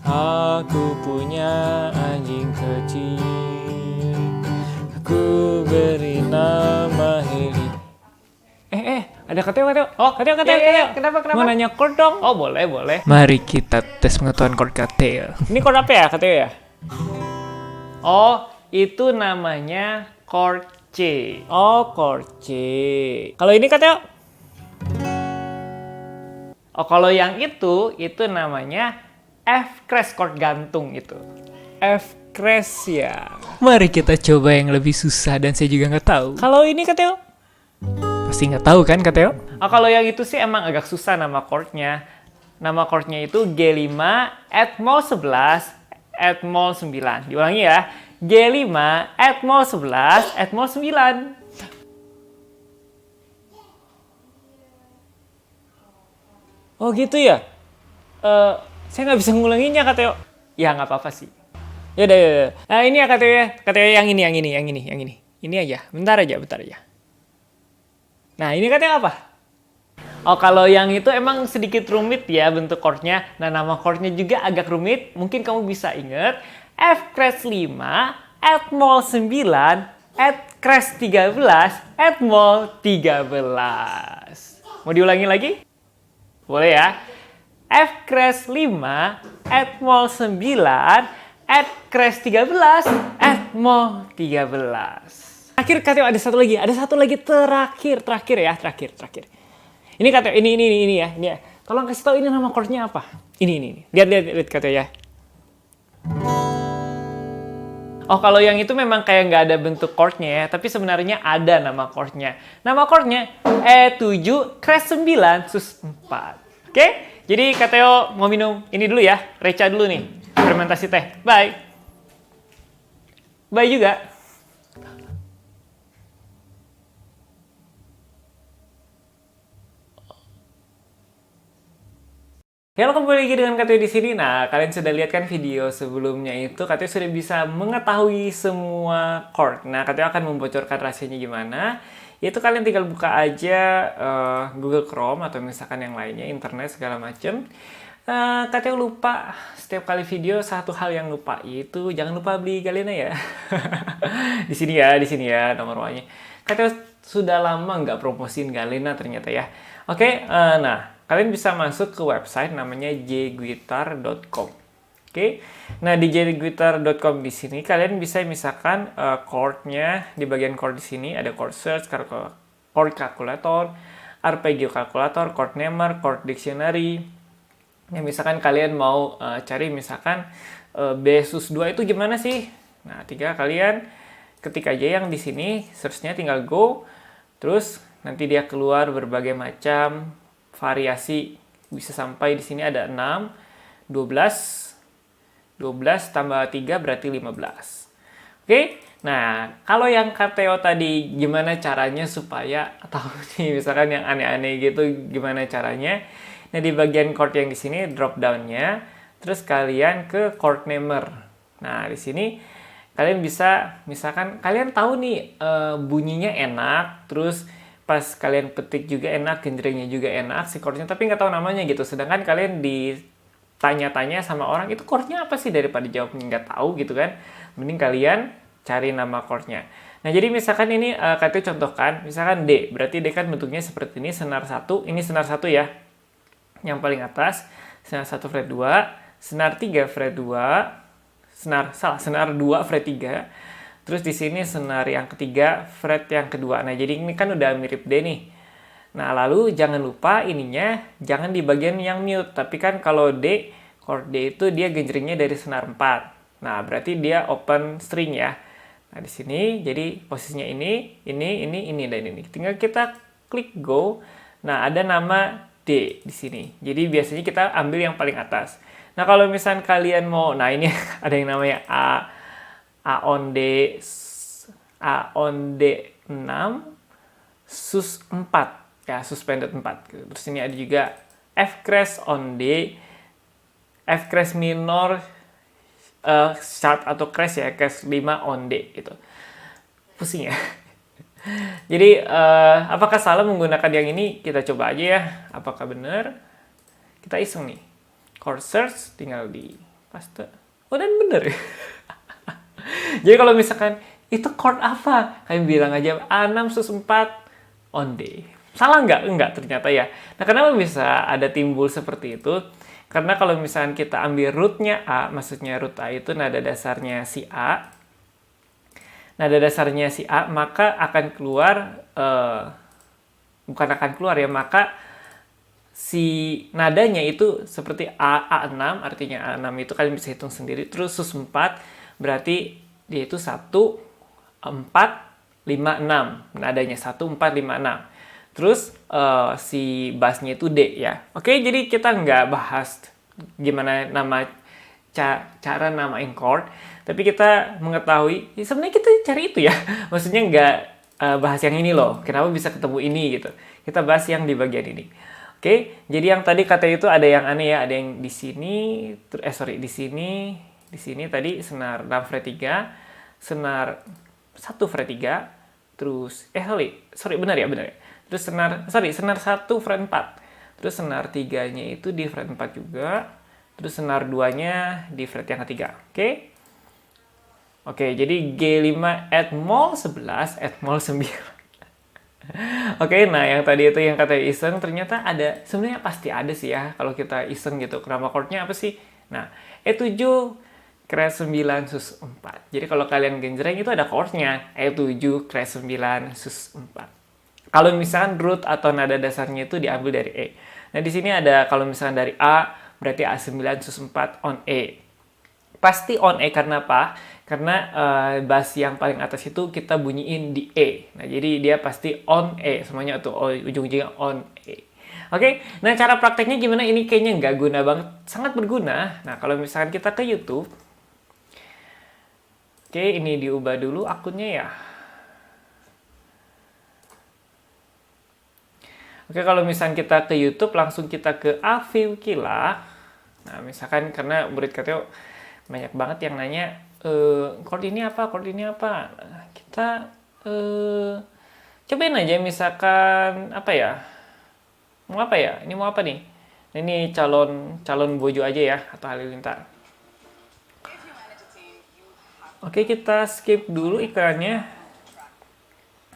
Aku punya anjing kecil, aku beri nama Heli. Ada Kateo. Oh, Kateo. Kenapa? Mau nanya chord dong? Oh, boleh. Mari kita tes pengetahuan chord Kateo. Ini chord apa ya, Kateo ya? Oh, itu namanya chord C. Oh, chord C. Kalau ini Kateo? Oh, kalau yang itu namanya F crash, chord gantung itu. F crash ya. Mari kita coba yang lebih susah dan saya juga nggak tahu. Kalau ini Kateo? Pasti nggak tahu kan Kateo? Oh, kalau yang itu sih emang agak susah nama chordnya. Nama chordnya itu G5 at mol 11 at mol 9. Diulangi ya. G5 at mol 11 at mol 9. Oh gitu ya? Saya nggak bisa ngulanginnya Kateo. Ya nggak apa-apa sih. Yaudah. Nah ini ya Kateo ya. Kateo yang ini. Ini aja. Bentar aja. Nah ini Kateo apa? Oh kalau yang itu emang sedikit rumit ya bentuk chordnya. Nah nama chordnya juga agak rumit. Mungkin kamu bisa inget. F crash 5 at mol 9 at crash 13 at mol 13. Mau diulangi lagi? Boleh ya. F crash 5 at mol 9 at crash 13 at mol 13. Terakhir Kateo ada satu lagi terakhir ya. Ini Kateo ini ya. Tolong kasih tahu ini nama chordnya apa? Ini. Lihat Kateo ya. Oh kalau yang itu memang kayak nggak ada bentuk chordnya ya, tapi sebenarnya ada nama chordnya. Nama chordnya E7 crash 9 sus 4. Oke? Jadi Kateo mau minum ini dulu ya, reca dulu nih, fermentasi teh. Bye. Bye juga. Halo, kembali lagi dengan Kateo di sini. Nah, kalian sudah lihat kan video sebelumnya itu Kateo sudah bisa mengetahui semua chord. Nah, Kateo akan membocorkan rahasianya gimana. Yaitu kalian tinggal buka aja Google Chrome atau misalkan yang lainnya, internet segala macem. Kateo lupa setiap kali video satu hal yang lupa, yaitu jangan lupa beli Galena ya. Di sini ya nomor WA-nya. Kateo sudah lama nggak promosiin Galena ternyata ya. Oke, nah kalian bisa masuk ke website namanya jguitar.com. Oke. Nah, di jguitar.com di sini kalian bisa misalkan chordnya di bagian chord di sini ada chord search, chord calculator, arpeggio calculator, chord namer, chord dictionary. Ya, misalkan kalian mau cari misalkan B sus 2 itu gimana sih? Nah, kalian ketik aja yang di sini, search-nya tinggal go. Terus nanti dia keluar berbagai macam variasi, bisa sampai di sini ada 6, 12 tambah 3 berarti 15. Oke? Nah, kalau yang Kateo tadi gimana caranya supaya tahu nih misalkan yang aneh-aneh gitu gimana caranya? Nah, di bagian chord yang di sini drop down-nya, terus kalian ke chord namer. Nah, di sini kalian bisa misalkan kalian tahu nih bunyinya enak, terus pas kalian petik juga enak, genrenya juga enak, si chordnya tapi nggak tahu namanya gitu. Sedangkan kalian ditanya-tanya sama orang, itu chordnya apa sih, daripada jawabnya nggak tahu gitu kan. Mending kalian cari nama chordnya. Nah, jadi misalkan ini Kateo contohkan, misalkan D, berarti D kan bentuknya seperti ini, senar 1, ini senar 1 ya. Yang paling atas, senar 1 fret 2, senar 3 fret 2, senar 2 fret 3. Terus di sini senar yang ketiga, fret yang kedua. Nah, jadi ini kan udah mirip D nih. Nah, lalu jangan lupa ininya jangan di bagian yang mute. Tapi kan kalau D, chord D itu dia genjrengnya dari senar 4. Nah, berarti dia open string ya. Nah, di sini jadi posisinya ini, dan ini. Tinggal kita klik go. Nah, ada nama D di sini. Jadi biasanya kita ambil yang paling atas. Nah, kalau misalnya kalian mau, nah ini ada yang namanya A on D 6 sus 4 ya, suspended 4. Terus ini ada juga F crash on D, F crash minor sharp atau crash ya, crash 5 on D gitu. Pusing ya. Jadi apakah salah menggunakan yang ini? Kita coba aja ya, apakah benar. Kita iseng nih, chord search tinggal di Paste. Oh, dan bener ya. Jadi kalau misalkan itu chord apa? Kalian bilang aja A6 sus 4 on D. Salah nggak? Enggak ternyata ya. Nah, kenapa bisa ada timbul seperti itu? Karena kalau misalkan kita ambil rootnya A, maksudnya root A itu nada dasarnya si A. Nada dasarnya si A, maka akan keluar, bukan akan keluar ya, maka si nadanya itu seperti A6, artinya A6 itu kalian bisa hitung sendiri. Terus sus 4, berarti dia itu 1, 4, 5, 6. Nadanya 1, 4, 5, 6. Terus si bassnya itu D ya. Oke, jadi kita nggak bahas gimana cara namain chord, tapi kita mengetahui ya sebenarnya kita cari itu ya. Maksudnya nggak bahas yang ini loh. Kenapa bisa ketemu ini gitu. Kita bahas yang di bagian ini. Oke, jadi yang tadi kata itu ada yang aneh ya, ada yang di sini, di sini tadi senar 6 fret 3, senar 1 fret 3, terus benar ya. Terus senar 1 fret 4. Terus senar 3-nya itu di fret 4 juga. Terus senar 2-nya di fret yang ketiga. Oke? Oke, jadi G5 add mol 11, add mol 9. Oke, nah yang tadi itu yang kata iseng ternyata ada, sebenarnya pasti ada sih ya kalau kita iseng gitu. Kenapa chordnya apa sih? Nah, E7 crash 9 sus 4. Jadi kalau kalian genjreng itu ada chordnya E7 crash 9 sus 4. Kalau misalkan root atau nada dasarnya itu diambil dari E. Nah, di sini ada kalau misalkan dari A berarti A9 sus 4 on E. Pasti on E karena apa? Karena bass yang paling atas itu kita bunyiin di E. Nah, jadi dia pasti on E. Semuanya tuh ujung-ujungnya on E. Oke, nah cara prakteknya gimana? Ini kayaknya nggak guna banget. Sangat berguna. Nah, kalau misalkan kita ke YouTube. Oke, ini diubah dulu akunnya ya. Oke, kalau misalkan kita ke YouTube, langsung kita ke Aviv Kila. Nah, misalkan karena murid KTO banyak banget yang nanya, chord ini apa? Nah, kita cobain aja misalkan apa ya? Mau apa ya? Ini mau apa nih? Nah, ini calon bojo aja ya atau halilintar. Oke, kita skip dulu iklannya.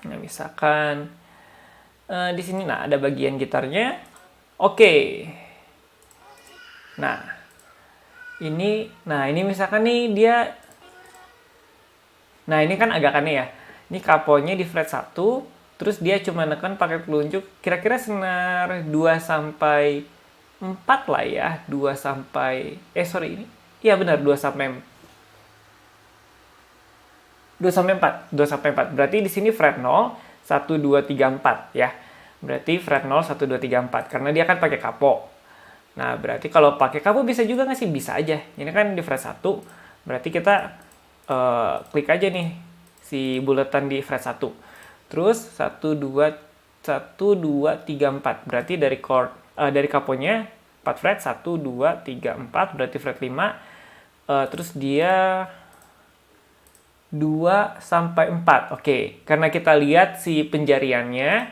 Nah, misalkan di sini nah ada bagian gitarnya. Oke. Nah, ini misalkan nih dia. Nah, ini kan agak aneh ya. Ini kaponya di fret 1, terus dia cuma neken pakai telunjuk. Kira-kira senar 2 sampai 4 lah ya. 2 sampai ini. Iya benar 2 sampai 4. Berarti di sini fret 0, 1 2 3 4 ya. Berarti fret 0 1 2 3 4 karena dia kan pakai kapo. Nah, berarti kalau pakai kapo bisa juga nggak sih? Bisa aja. Ini kan di fret 1, berarti kita klik aja nih si buletan di fret 1. Terus 1 2 3 4. Berarti dari chord dari kaponya 4 fret 1 2 3 4 berarti fret 5. Terus dia 2 sampai 4. Oke, karena kita lihat si penjariannya,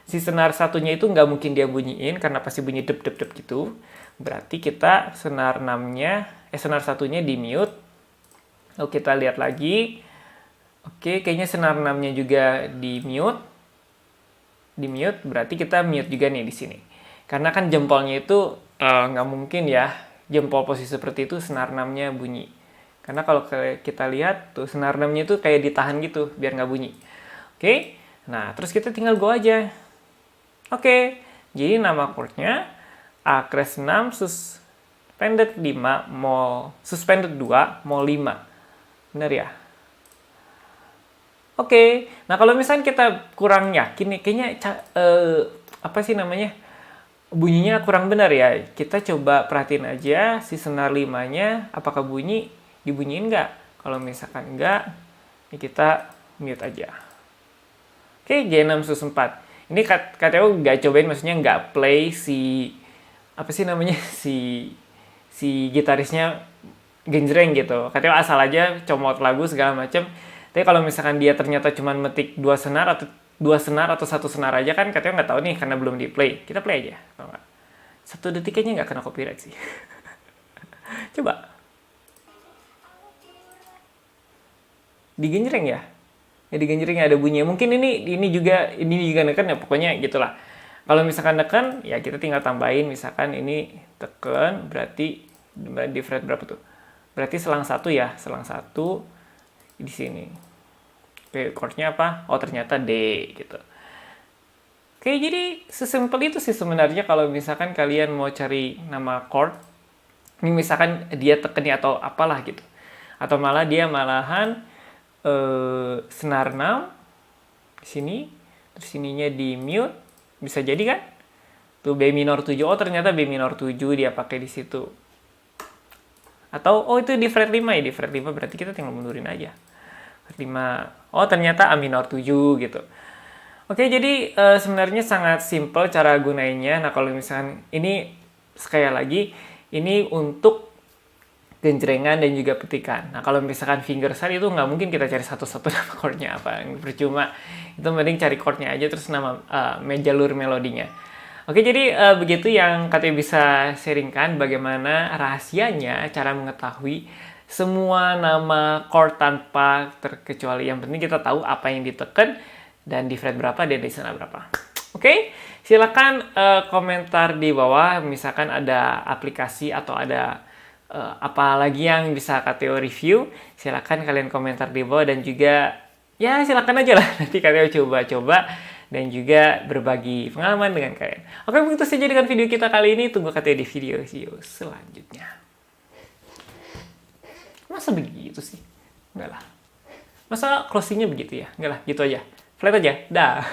si senar satunya itu nggak mungkin dia bunyiin karena pasti bunyi dep dep dep gitu. Berarti kita senar 6-nya senar satunya di mute. Oke, kita lihat lagi. Oke, kayaknya senar 6-nya juga di mute. Di mute, berarti kita mute juga nih di sini. Karena kan jempolnya itu nggak mungkin ya, jempol posisi seperti itu senar 6-nya bunyi. Karena kalau kita lihat tuh senar 6-nya itu kayak ditahan gitu biar nggak bunyi. Oke, nah terus kita tinggal go aja. Oke, jadi nama chordnya A crash 6 suspended 5 mol suspended 2 mol 5. Benar ya? Oke, nah kalau misalnya kita kurang yakin nih, kayaknya apa sih namanya? Bunyinya kurang benar ya. Kita coba perhatiin aja si senar 5-nya apakah dibunyiin nggak? Kalau misalkan enggak, ya kita mute aja. Oke, G6 sus 4. Ini KTO nggak cobain, maksudnya nggak play si apa sih namanya si gitarisnya genjreng gitu. KTO asal aja comot lagu segala macem. Tapi kalau misalkan dia ternyata cuma metik 2 senar atau 1 senar aja kan KTO nggak tahu nih karena belum di play. Kita play aja, kalau nggak. 1 detik aja nggak kena copyright sih. Coba. digenjreng ya. Ya digenjreng ada bunyinya. Mungkin ini juga neken ya, pokoknya gitulah. Kalau misalkan neken ya kita tinggal tambahin, misalkan ini tekan berarti di fret berapa tuh? Berarti selang 1 ya, selang 1 di sini. Oke, chordnya apa? Oh ternyata D gitu. Oke, jadi sesimpel itu sih sebenarnya kalau misalkan kalian mau cari nama chord. Ini misalkan dia tekennya atau apalah gitu. Atau malah dia malahan senar 6 di sini, terus ininya di mute, bisa jadi kan? Tuh B minor 7, oh ternyata B minor 7 dia pakai di situ. Atau oh itu di fret 5 ya, di fret 5 berarti kita tinggal mundurin aja. Fret 5. Oh ternyata A minor 7 gitu. Oke, jadi sebenarnya sangat simple cara gunainnya. Nah, kalau misalkan ini sekali lagi ini untuk genjrengan dan juga petikan. Nah, kalau misalkan fingerstyle itu nggak mungkin kita cari satu-satu nama chordnya apa, percuma. Itu mending cari chordnya aja terus nama jalur melodinya. Oke, jadi begitu yang katanya bisa sharingkan bagaimana rahasianya cara mengetahui semua nama chord tanpa terkecuali. Yang penting kita tahu apa yang ditekan dan di fret berapa dan di sana berapa. Oke, silakan komentar di bawah. Misalkan ada aplikasi atau ada apa lagi yang bisa Kateo review, silakan kalian komentar di bawah dan juga ya silakan aja lah nanti Kateo coba-coba dan juga berbagi pengalaman dengan kalian. Oke, begitu saja dengan video kita kali ini. Tunggu Kateo di video selanjutnya. Masa begitu sih? Enggak lah. Masa closingnya begitu ya? Enggak lah, gitu aja. Flat aja. Dah.